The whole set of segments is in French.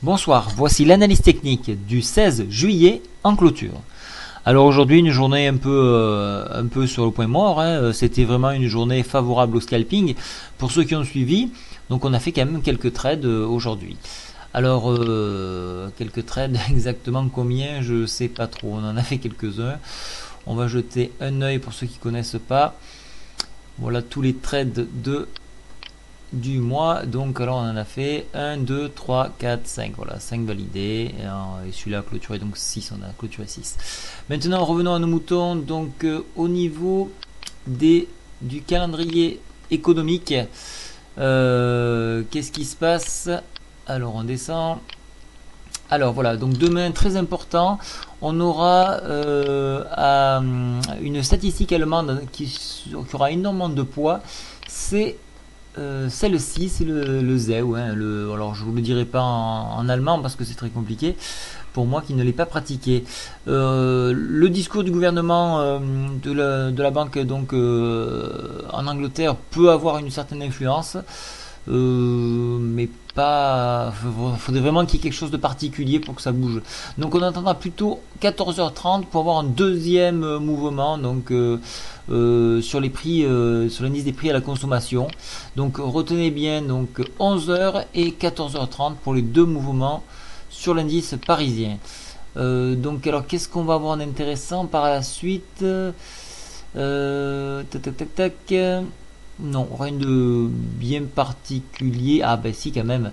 Bonsoir, voici l'analyse technique du 16 juillet en clôture. Alors aujourd'hui une journée un peu sur le point mort, hein. C'était vraiment une journée favorable au scalping pour ceux qui ont suivi, donc on a fait quand même quelques trades aujourd'hui. Alors quelques trades, exactement combien je sais pas trop, on en a fait quelques-uns. On va jeter un œil pour ceux qui connaissent pas. Voilà tous les trades du mois. Donc alors on en a fait 1, 2, 3, 4, 5. Voilà, 5 validés. Et celui-là a clôturé donc 6. On a clôturé 6. Maintenant revenons à nos moutons. Donc au niveau du calendrier économique, qu'est-ce qui se passe? Alors on descend. Alors voilà, donc demain très important, on aura une statistique allemande qui aura énormément de poids. C'est celle-ci, c'est le ZEW. Hein, alors je ne vous le dirai pas en allemand parce que c'est très compliqué pour moi qui ne l'ai pas pratiqué. Le discours du gouvernement de la banque donc en Angleterre peut avoir une certaine influence. Mais pas. Il faudrait vraiment qu'il y ait quelque chose de particulier pour que ça bouge. Donc on attendra plutôt 14h30 pour avoir un deuxième mouvement donc sur les prix, sur l'indice des prix à la consommation. Donc retenez bien donc 11h et 14h30 pour les deux mouvements sur l'indice parisien. Donc alors qu'est-ce qu'on va avoir d'intéressant par la suite? Tac tac tac tac. Non, rien de bien particulier. Ah ben si quand même.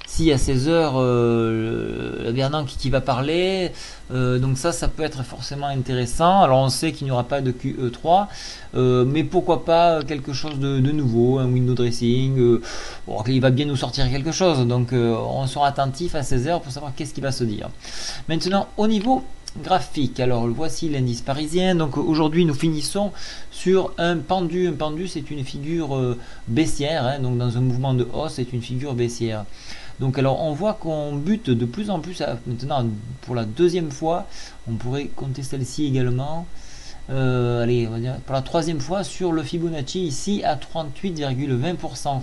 Si à 16h, la Bernanke qui va parler, donc ça peut être forcément intéressant. Alors on sait qu'il n'y aura pas de QE3, mais pourquoi pas quelque chose de nouveau, un window dressing. Bon, il va bien nous sortir quelque chose, donc on sera attentif à 16h pour savoir qu'est-ce qui va se dire. Maintenant, au niveau graphique, alors voici l'indice parisien. Donc aujourd'hui nous finissons sur un pendu. Un pendu c'est une figure baissière, hein, donc dans un mouvement de hausse c'est une figure baissière. Donc alors on voit qu'on bute de plus en plus maintenant pour la deuxième fois. On pourrait compter celle-ci également. Allez, on va dire pour la troisième fois sur le Fibonacci ici à 38,20%.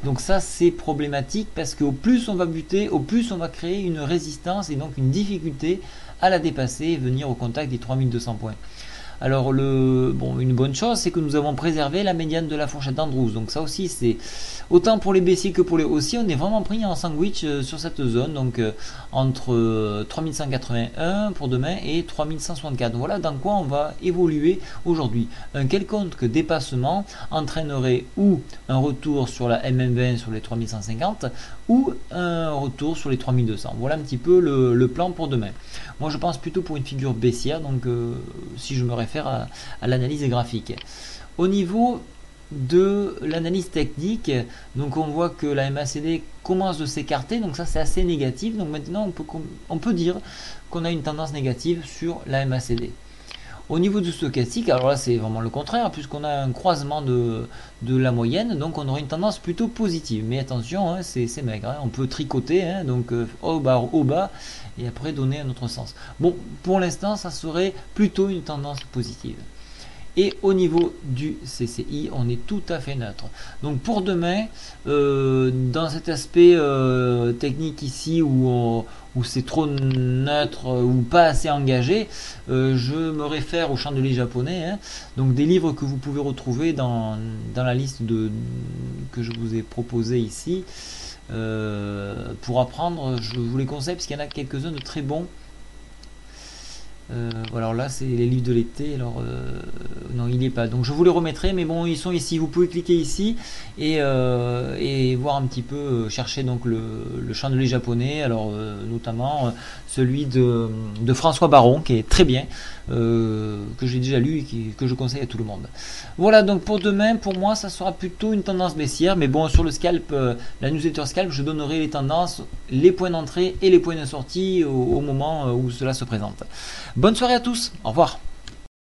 Donc ça c'est problématique parce qu'au plus on va buter, au plus on va créer une résistance et donc une difficulté à la dépasser et venir au contact des 3200 points. Alors une bonne chose c'est que nous avons préservé la médiane de la fourchette d'Andrews. Donc ça aussi c'est autant pour les baissiers que pour les haussiers, on est vraiment pris en sandwich sur cette zone, donc entre 3181 pour demain et 3164. Voilà dans quoi on va évoluer aujourd'hui. Un quelconque dépassement entraînerait ou un retour sur la MM20 sur les 3150 ou un retour sur les 3200. Voilà un petit peu le plan pour demain. Moi je pense plutôt pour une figure baissière, donc si je me réfère à l'analyse graphique. Au niveau de l'analyse technique, donc on voit que la MACD commence de s'écarter, donc ça c'est assez négatif. Donc maintenant on peut dire qu'on a une tendance négative sur la MACD. Au niveau du stochastique, alors là c'est vraiment le contraire, puisqu'on a un croisement de la moyenne, donc on aurait une tendance plutôt positive. Mais attention, hein, c'est maigre, hein, on peut tricoter, hein, donc haut bas, et après donner un autre sens. Bon, pour l'instant, ça serait plutôt une tendance positive. Et au niveau du CCI, on est tout à fait neutre. Donc pour demain, dans cet aspect technique ici où c'est trop neutre ou pas assez engagé, je me réfère au chandelier japonais, hein, donc des livres que vous pouvez retrouver dans la liste que je vous ai proposé ici. Pour apprendre, je vous les conseille parce qu'il y en a quelques-uns de très bons. Voilà, alors là c'est les livres de l'été, alors non il n'est pas, donc je vous les remettrai, mais bon ils sont ici, vous pouvez cliquer ici et voir un petit peu, chercher donc le chandelier japonais, alors notamment celui de François Baron qui est très bien, que j'ai déjà lu et que je conseille à tout le monde. Voilà, donc pour demain, pour moi ça sera plutôt une tendance baissière, mais bon sur le scalp, la newsletter scalp, je donnerai les tendances, les points d'entrée et les points de sortie au moment où cela se présente. Bonne soirée à tous, au revoir.